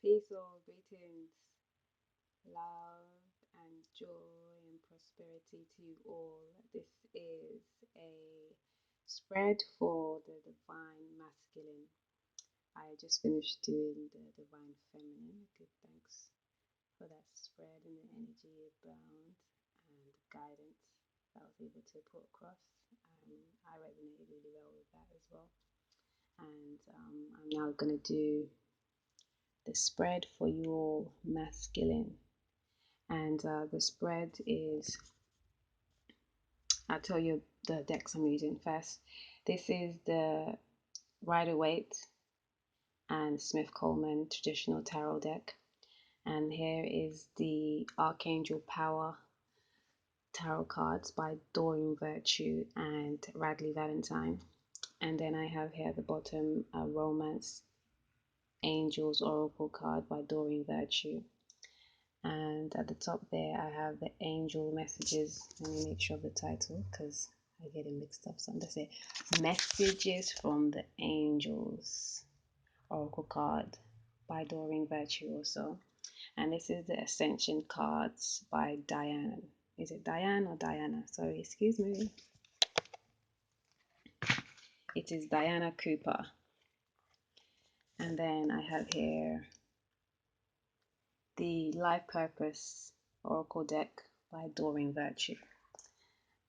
Peace or greetings, love and joy and prosperity to you all. This is a spread for the divine masculine. I just finished doing the divine feminine. Good, thanks for that spread and the energy abound and guidance that I was able to put across. I resonated really well with that as well. And I'm now going to do the spread for your masculine. And the spread is, I'll tell you the decks I'm using first. This is the Rider-Waite and Smith Coleman traditional tarot deck. And here is the Archangel Power tarot cards by Doreen Virtue and Radley Valentine. And then I have here at the bottom a Romance Angels Oracle card by Doreen Virtue. And at the top there I have the angel messages. Let me make sure of the title because I get it mixed up. So I'm going to say Messages from the Angels Oracle card by Doreen Virtue also. And this is the Ascension cards by Diane. Is it Diane or Diana? Sorry, excuse me. It is Diana Cooper. And then I have here the Life Purpose Oracle deck by Doreen Virtue.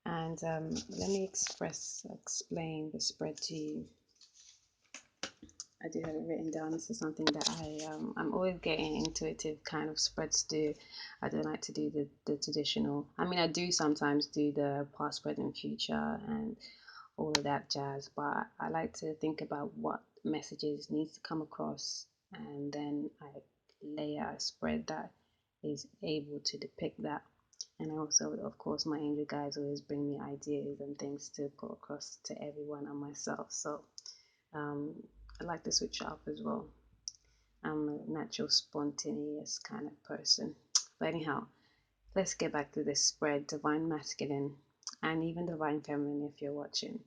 And let me explain the spread to you. I do have it written down. This is something that I'm always getting intuitive kind of spreads to do. I don't like to do the traditional. I mean, I do sometimes do the past, present, future, and all of that jazz. But I like to think about what messages needs to come across, and then I lay out a spread that is able to depict that. And also, of course, my angel guides always bring me ideas and things to put across to everyone and myself. So I like to switch up as well. I'm a natural, spontaneous kind of person. But anyhow, let's get back to this spread, divine masculine and even divine feminine if you're watching.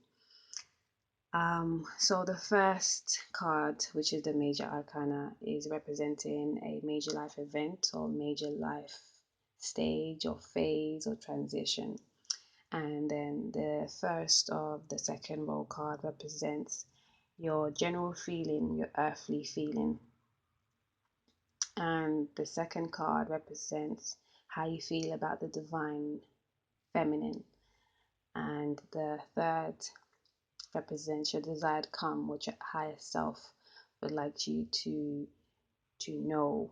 So the first card, which is the major arcana, is representing a major life event or major life stage or phase or transition. And then the first of the second row card represents your general feeling, your earthly feeling. And the second card represents how you feel about the divine feminine. And the third represents your desired come, what your higher self would like you to know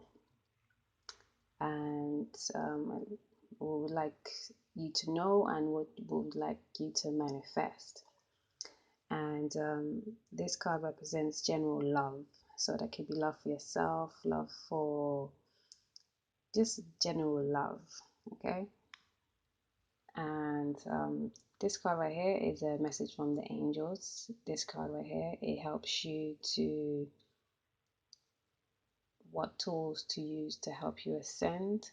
and would like you to know and what would like you to manifest. And this card represents general love. So that could be love for yourself, love for just general love, okay? And this card right here is a message from the angels. This card right here, it helps you to what tools to use to help you ascend.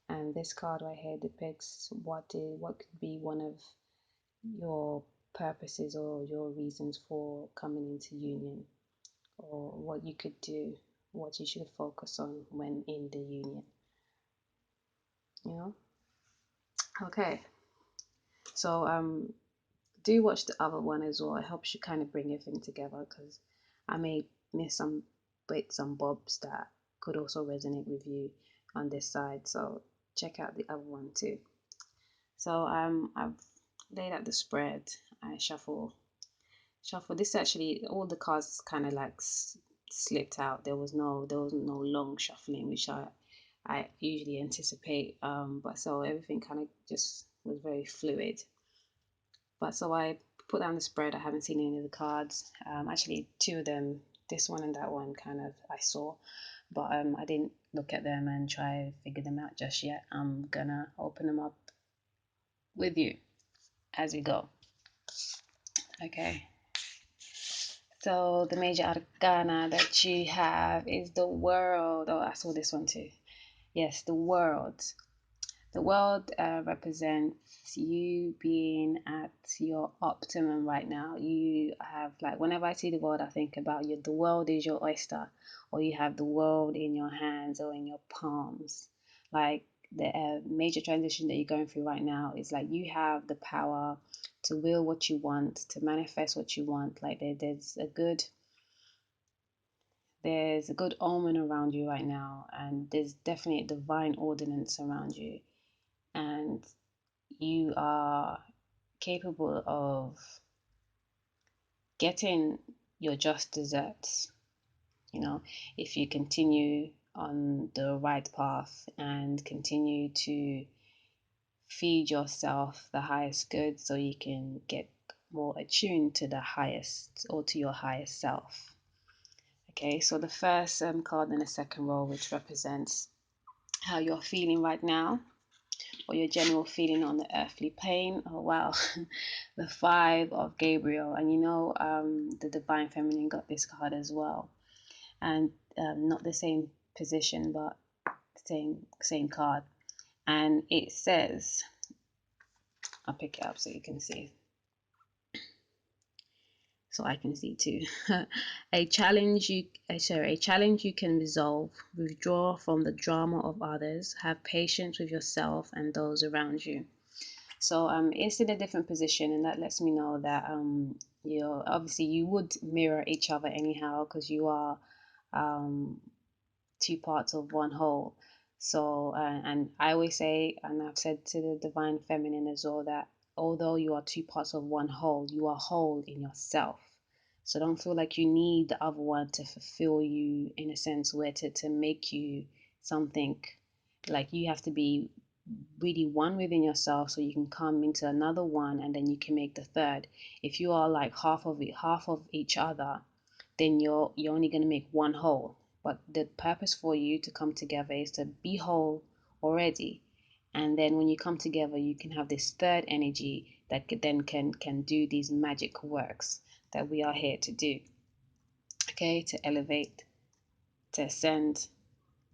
And this card right here depicts what could be one of your purposes or your reasons for coming into union, or what you could do, what you should focus on when in the union. You know? Okay. So do watch the other one as well. It helps you kind of bring everything together because I may miss some bits and bobs that could also resonate with you on this side. So check out the other one too. So I've laid out the spread. I shuffle. This actually all the cards kind of like slipped out. There was no long shuffling, which I usually anticipate. But so everything kind of just was very fluid. But so I put down the spread. I haven't seen any of the cards. Actually, two of them, this one and that one, kind of I saw, but I didn't look at them and try to figure them out just yet. I'm gonna open them up with you as we go. Okay. So the major arcana that you have is the World. Oh, I saw this one too. Yes, the World. The world represents you being at your optimum right now. You have, like, whenever I see the world, I think about you. The world is your oyster, or you have the world in your hands or in your palms. Like, the major transition that you're going through right now is like you have the power to will what you want, to manifest what you want. Like, there's a good omen around you right now, and there's definitely a divine ordinance around you, and you are capable of getting your just desserts, you know, if you continue on the right path and continue to feed yourself the highest good so you can get more attuned to the highest, or to your highest self. Okay, so the first card in the second row, which represents how you're feeling right now, or your general feeling on the earthly plane. Oh wow, the Five of Gabriel, and the Divine Feminine got this card as well, and not the same position, but same card, and it says, I'll pick it up so you can see. So I can see too. A challenge you can resolve. Withdraw from the drama of others. Have patience with yourself and those around you. So it's in a different position, and that lets me know that obviously you would mirror each other anyhow, because you are two parts of one whole. So and I always say, and I've said to the Divine Feminine as well, that although you are two parts of one whole, you are whole in yourself. So don't feel like you need the other one to fulfill you, in a sense, where to make you something. Like, you have to be really one within yourself so you can come into another one, and then you can make the third. If you are like half of it, half of each other, then you're only going to make one whole. But the purpose for you to come together is to be whole already, and then when you come together, you can have this third energy that then can do these magic works that we are here to do. Okay, to elevate, to ascend,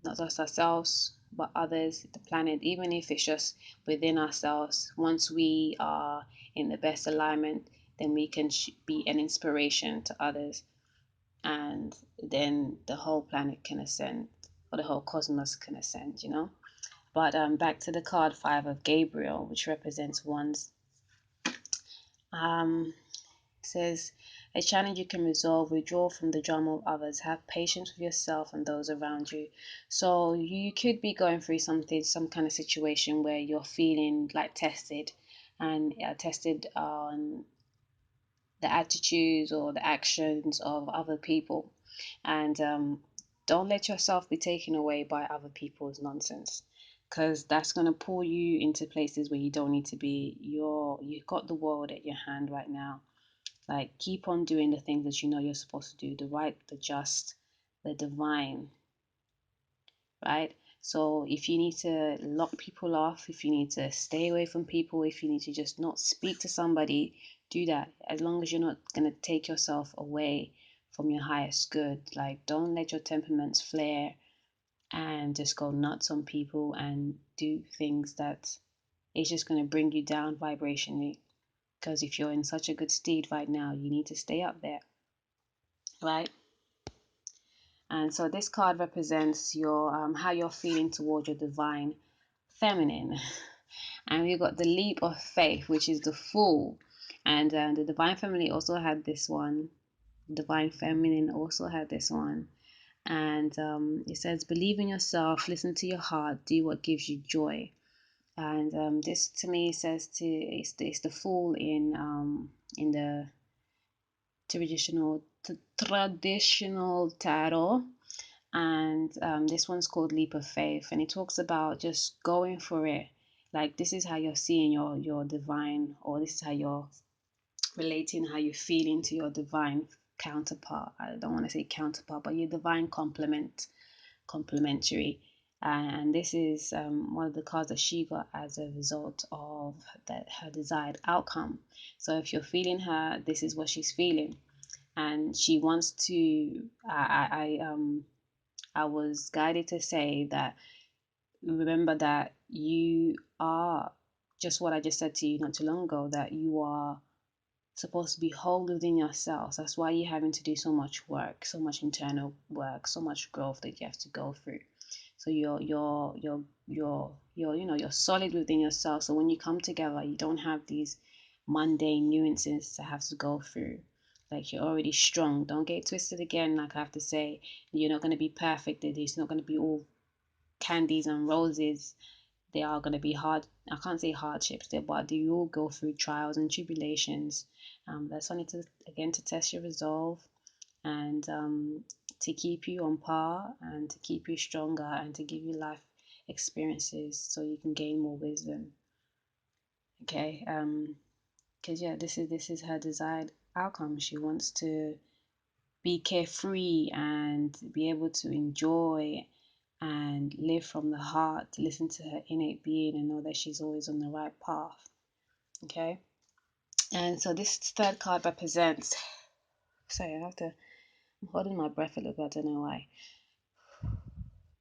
not just ourselves but others, the planet, even if it's just within ourselves. Once we are in the best alignment, then we can be an inspiration to others, and then the whole planet can ascend, or the whole cosmos can ascend, But back to the card Five of Gabriel, which represents one's says, a challenge you can resolve. Withdraw from the drama of others. Have patience with yourself and those around you. So you could be going through some kind of situation where you're feeling like tested, and tested on the attitudes or the actions of other people. And don't let yourself be taken away by other people's nonsense, because that's going to pull you into places where you don't need to be. You've got the world at your hand right now. Like, keep on doing the things that you know you're supposed to do, the right, the just, the divine, right? So if you need to lock people off, if you need to stay away from people, if you need to just not speak to somebody, do that. As long as you're not going to take yourself away from your highest good. Like, don't let your temperaments flare and just go nuts on people and do things that is just going to bring you down vibrationally. Because if you're in such a good state right now, you need to stay up there, right? And so this card represents your how you're feeling towards your divine feminine. And we got the leap of faith, which is the Fool. And the divine feminine also had this one. Divine feminine also had this one. And it says, believe in yourself, listen to your heart, do what gives you joy. And this to me says it's the Fool in the traditional tarot. And this one's called Leap of Faith, and it talks about just going for it. Like, this is how you're seeing your divine, or this is how you're relating, how you're feeling to your divine counterpart. I don't want to say counterpart, but your divine complementary. And this is one of the cards that she got as a result of her desired outcome. So if you're feeling her, this is what she's feeling, and she wants to. I was guided to say that remember that you are just what I just said to you not too long ago, that you are supposed to be whole within yourself. That's why you're having to do so much work, so much internal work, so much growth that you have to go through. So you're solid within yourself. So when you come together, you don't have these mundane nuances to have to go through. Like, you're already strong. Don't get twisted again. Like, I have to say, you're not going to be perfect. It's not going to be all candies and roses. They are going to be hard. I can't say hardships there, but you will go through trials and tribulations. That's only to, again, to test your resolve, and to keep you on par, and to keep you stronger, and to give you life experiences so you can gain more wisdom. Okay. Because yeah, this is her desired outcome. She wants to be carefree and be able to enjoy and live from the heart, listen to her innate being, and know that she's always on the right path. Okay. And so this third card represents, sorry, I'm holding my breath a little bit, I don't know why.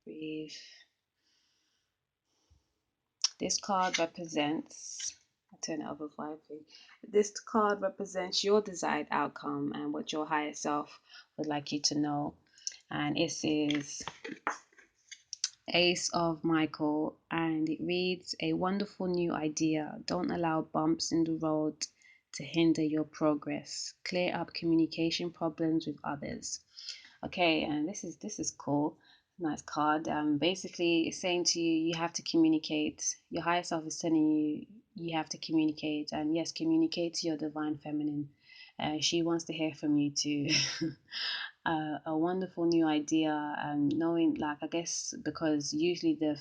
Breathe. This card represents, I'll turn it over 5 feet. This card represents your desired outcome and what your higher self would like you to know. And it is Ace of Michael, and it reads, a wonderful new idea. Don't allow bumps in the road to hinder your progress. Clear up communication problems with others. Okay, and this is cool. Nice card. Basically, it's saying to you, you have to communicate. Your higher self is telling you, you have to communicate, and yes, communicate to your divine feminine. She wants to hear from you too. A wonderful new idea, and knowing, like, I guess because usually the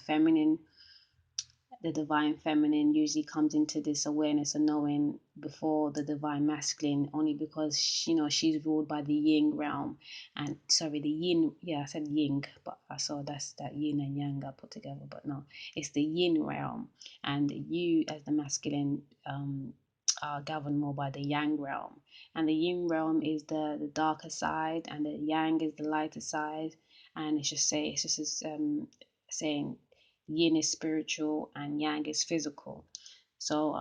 divine feminine usually comes into this awareness and knowing before the divine masculine, only because she's ruled by the yin realm. And sorry, the yin, yeah, I said yin, but I saw that's that yin and yang are put together, but no, it's the yin realm, and you as the masculine are governed more by the yang realm. And the yin realm is the darker side, and the yang is the lighter side. And it's just saying yin is spiritual and yang is physical. So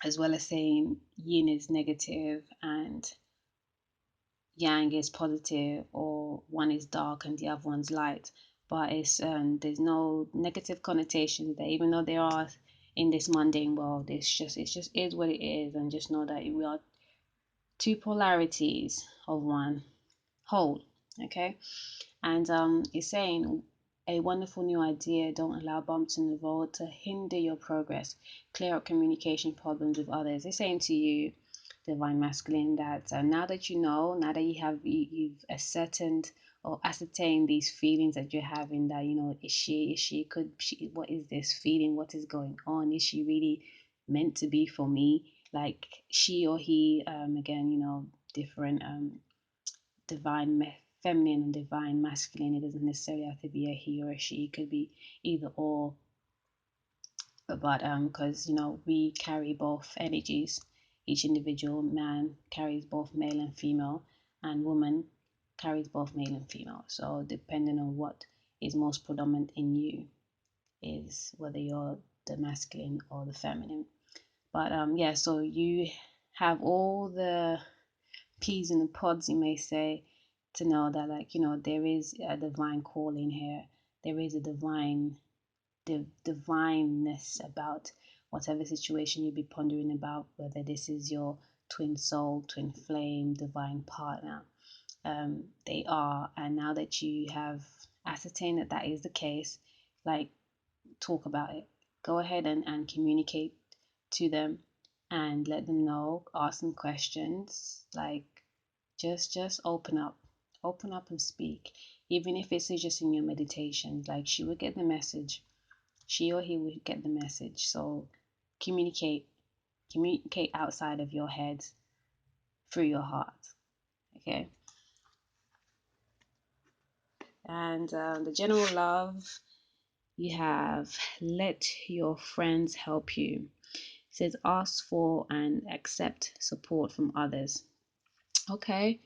as well as saying yin is negative and yang is positive, or one is dark and the other one's light, but it's there's no negative connotation there, even though there are in this mundane world. It's just is what it is, and just know that we are two polarities of one whole. Okay. And it's saying, a wonderful new idea. Don't allow bumps in the road to hinder your progress. Clear up communication problems with others. It's saying to you, divine masculine, that now that you know, now that you've ascertained these feelings that you're having, that what is this feeling? What is going on? Is she really meant to be for me? Like, she or he, again, different divine feminine and divine masculine. It doesn't necessarily have to be a he or a she. It could be either or. But because we carry both energies. Each individual man carries both male and female, and woman carries both male and female. So depending on what is most predominant in you is whether you're the masculine or the feminine. But yeah, so you have all the peas in the pods, you may say, to know that, like, there is a divine calling here. There is a divineness about whatever situation you be pondering about, whether this is your twin soul, twin flame, divine partner. They are, and now that you have ascertained that that is the case, like, talk about it. Go ahead and communicate to them, and let them know, ask them questions, like, just open up and speak, even if it's just in your meditation. Like, she will get the message, she or he will get the message. So communicate outside of your head, through your heart. Okay. And the general love, you have, let your friends help you. It says, ask for and accept support from others. Okay.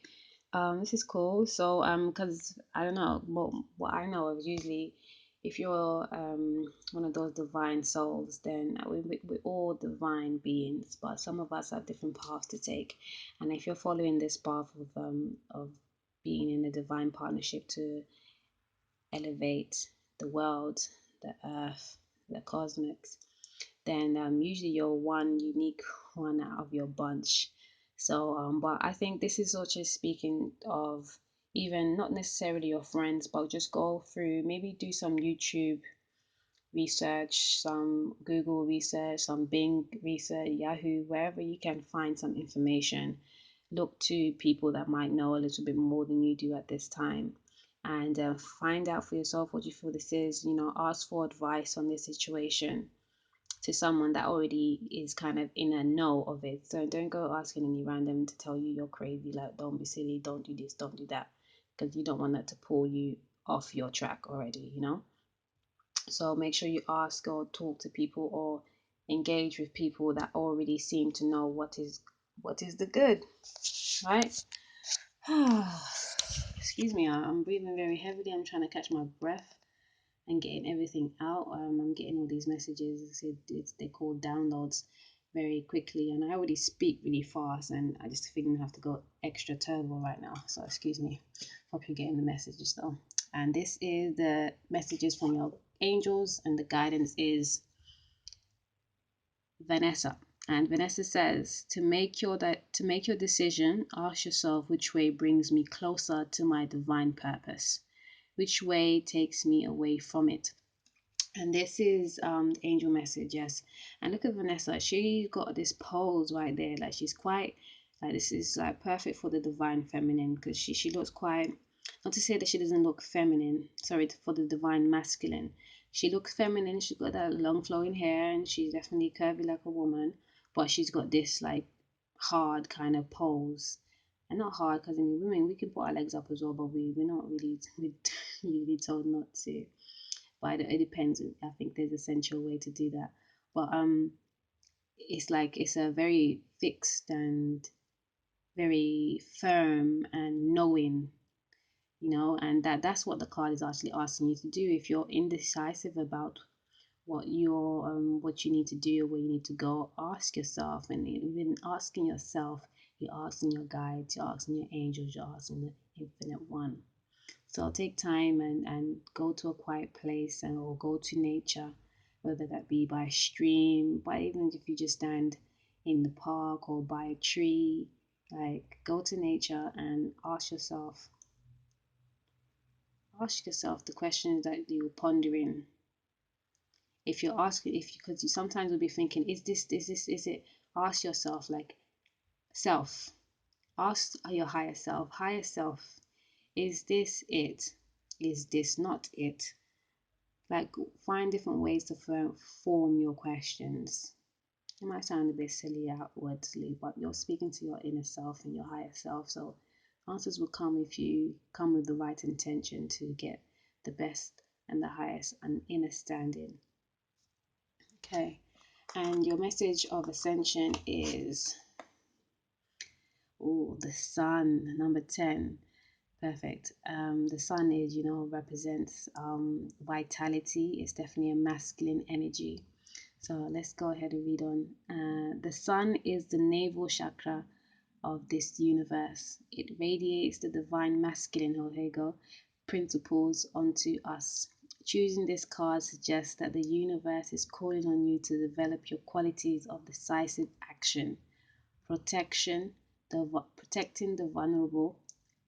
This is cool. So because I don't know, what I know of, usually if you're one of those divine souls, then we're all divine beings, but some of us have different paths to take. And if you're following this path of being in a divine partnership to elevate the world, the earth, the cosmos, then usually you're one unique one out of your bunch. So, but I think this is also speaking of even not necessarily your friends, but just go through, maybe do some YouTube research, some Google research, some Bing research, Yahoo, wherever you can find some information. Look to people that might know a little bit more than you do at this time, and find out for yourself what you feel this is. Ask for advice on this situation to someone that already is kind of in a know of it. So don't go asking any random to tell you you're crazy, like don't be silly, don't do this, don't do that, because you don't want that to pull you off your track already. So make sure you ask or talk to people or engage with people that already seem to know what is the good, right? Excuse me, I'm breathing very heavily. I'm trying to catch my breath and getting everything out. I'm getting all these messages. They're called downloads very quickly, and I already speak really fast, and I just think I have to go extra turbo right now. So excuse me. Hope you're getting the messages though. And this is the messages from your angels, and the guidance is Vanessa. And Vanessa says to make your decision, ask yourself which way brings me closer to my divine purpose, which way takes me away from it. And this is the angel message, yes. And look at Vanessa. She got this pose right there. Like she's quite like this is like perfect for the divine feminine, because she looks quite, not to say that she doesn't look feminine, sorry, for the divine masculine. She looks feminine. She's got that long flowing hair, and she's definitely curvy like a woman, but she's got this like hard kind of pose. And not hard, because I mean women, we can put our legs up as well, but we're not really we're really told not to. But it depends. I think there's a sensual way to do that. But it's like it's a very fixed and very firm and knowing, and that's what the card is actually asking you to do. If you're indecisive about what you need to do, where you need to go, ask yourself. And even asking yourself, you're asking your guides, you're asking your angels, you're asking the infinite one. So take time and go to a quiet place, or go to nature, whether that be by a stream, but even if you just stand in the park or by a tree, like go to nature and ask yourself the questions that you're pondering. If you're asking, if because you sometimes will be thinking, is it? Ask yourself, like, self. Ask your higher self, is this it? Is this not it? Like, find different ways to form your questions. It might sound a bit silly outwardly, but you're speaking to your inner self and your higher self. So answers will come if you come with the right intention to get the best and the highest and inner standing. Okay. And your message of ascension is, the sun, number 10. Perfect. The sun is, represents vitality. It's definitely a masculine energy. So let's go ahead and read on. The sun is the navel chakra of this universe. It radiates the divine masculine, here you go, principles onto us. Choosing this card suggests that the universe is calling on you to develop your qualities of decisive action, protection, protecting the vulnerable,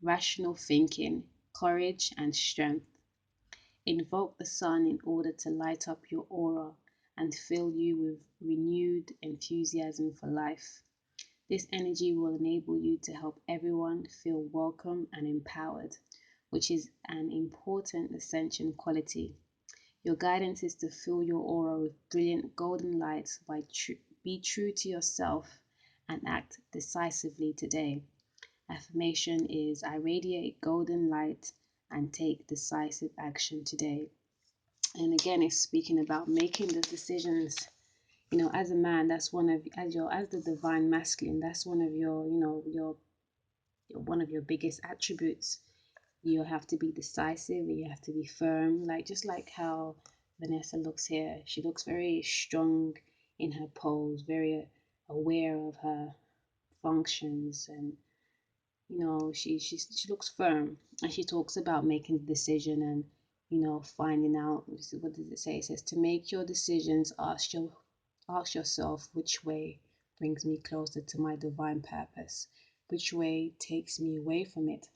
rational thinking, courage, and strength. Invoke the sun in order to light up your aura and fill you with renewed enthusiasm for life. This energy will enable you to help everyone feel welcome and empowered, which is an important Ascension quality. Your guidance is to fill your aura with brilliant golden light. Be true to yourself and act decisively today. Affirmation is, I radiate golden light and take decisive action today. And again, it's speaking about making the decisions. As a man, that's as the divine masculine, that's one of your, one of your biggest attributes. You have to be decisive, you have to be firm, like just like how Vanessa looks here. She looks very strong in her pose, very aware of her functions, and she looks firm, and she talks about making the decision and finding out. What does it say? It says to make your decisions, ask yourself, which way brings me closer to my divine purpose, which way takes me away from it.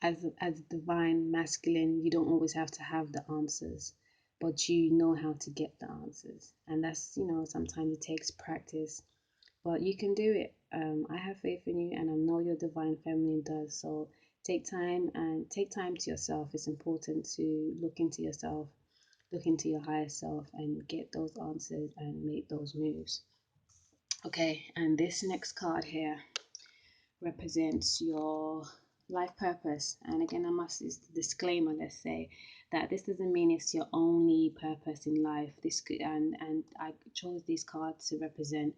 As divine masculine, you don't always have to have the answers, but you know how to get the answers, and that's sometimes it takes practice, but you can do it. I have faith in you, and I know your divine feminine does. So take time to yourself. It's important to look into yourself, look into your higher self, and get those answers and make those moves. Okay, and this next card here represents your life purpose. And again, I must disclaimer, let's say, that this doesn't mean it's your only purpose in life. This could, and I chose these cards to represent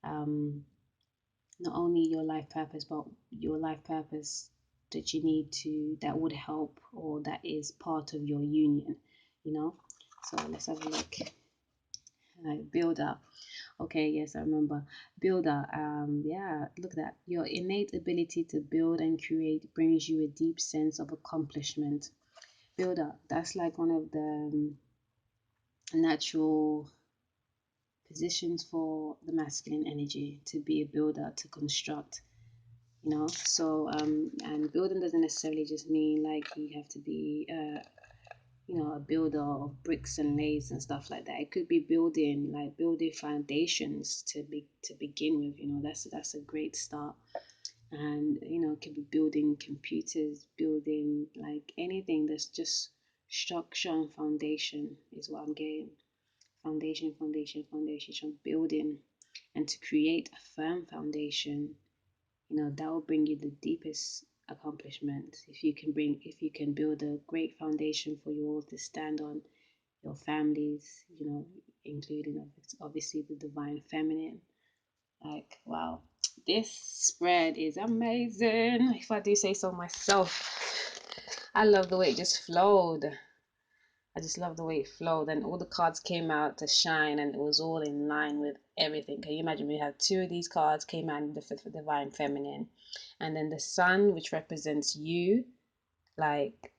not only your life purpose, but your life purpose that you need to, that would help, or that is part of your union, So let's have a look. Builder. Okay, yes, I remember. Builder. Yeah, look at that. Your innate ability to build and create brings you a deep sense of accomplishment. Builder. That's like one of the natural positions for the masculine energy, to be a builder, to construct. So and building doesn't necessarily just mean like you have to be a builder of bricks and lathes and stuff like that. It could be building foundations to begin with. That's a great start. And it could be building computers, building like anything that's just structure and foundation is what I'm getting. Foundation, building, and to create a firm foundation, that will bring you the deepest accomplishment. If you can build a great foundation for you all to stand on, your families, including obviously the divine feminine. Like, wow, this spread is amazing, if I do say so myself. I love the way it just flowed. I just love the way it flowed, and all the cards came out to shine, and it was all in line with everything. Can you imagine? We had two of these cards came out in the divine feminine, and then the sun, which represents you, like,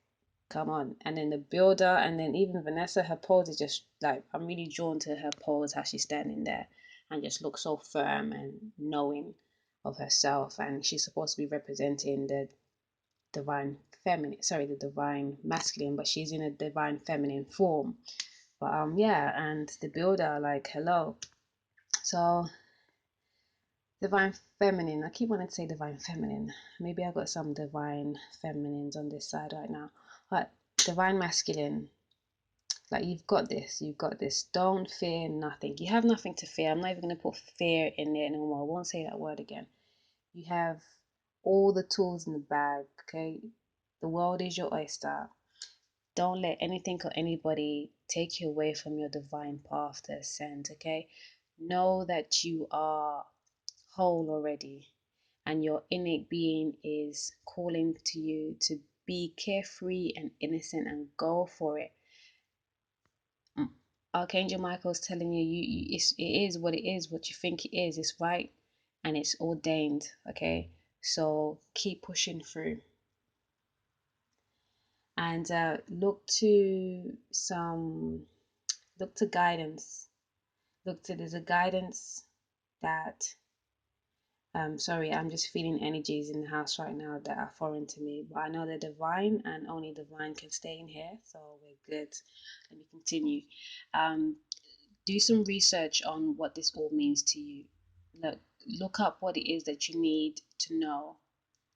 come on, and then the builder, and then even Vanessa, her pose is just like, I'm really drawn to her pose, how she's standing there, and just looks so firm and knowing of herself, and she's supposed to be representing the divine feminine, sorry, the divine masculine, but she's in a divine feminine form. But yeah, and the builder, like, hello. So divine feminine, I keep wanting to say divine feminine. Maybe I got some divine feminines on this side right now. But divine masculine, like, you've got this. Don't fear nothing. You have nothing to fear. I'm not even going to put fear in there anymore. I won't say that word again. You have all the tools in the bag, okay? The world is your oyster. Don't let anything or anybody take you away from your divine path to ascend, okay? Know that you are whole already, and your innate being is calling to you to be carefree and innocent and go for it. Archangel Michael's telling you, it is what it is, what you think it is. It's right, and it's ordained, okay? So keep pushing through. And look to guidance. There's a guidance that, sorry, I'm just feeling energies in the house right now that are foreign to me, but I know they're divine, and only divine can stay in here, so we're good. Let me continue. Do some research on what this all means to you. Look up what it is that you need to know.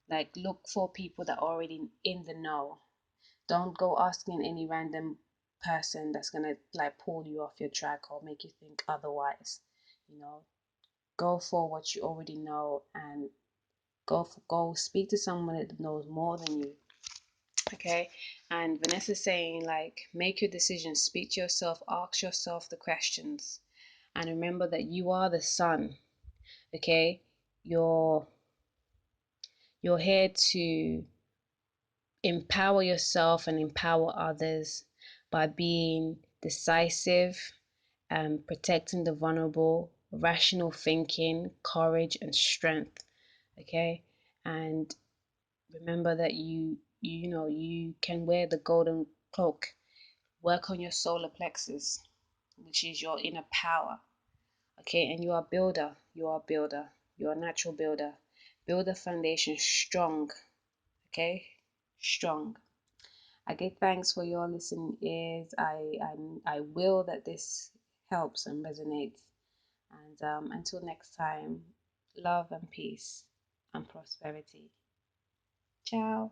Like, look for people that are already in the know. Don't go asking any random person that's gonna like pull you off your track or make you think otherwise. Go for what you already know, and go speak to someone that knows more than you. Okay. And Vanessa's saying, like, make your decisions, speak to yourself, ask yourself the questions, and remember that you are the sun. Okay. You're You're here to empower yourself and empower others by being decisive and protecting the vulnerable, rational thinking, courage, and strength. Okay. And remember that you can wear the golden cloak. Work on your solar plexus, which is your inner power. Okay, and you are a builder. You are a builder. You are a natural builder. Build a foundation strong. Okay, strong. I give thanks for your listening ears. I will that this helps and resonates. And until next time, love and peace and prosperity. Ciao.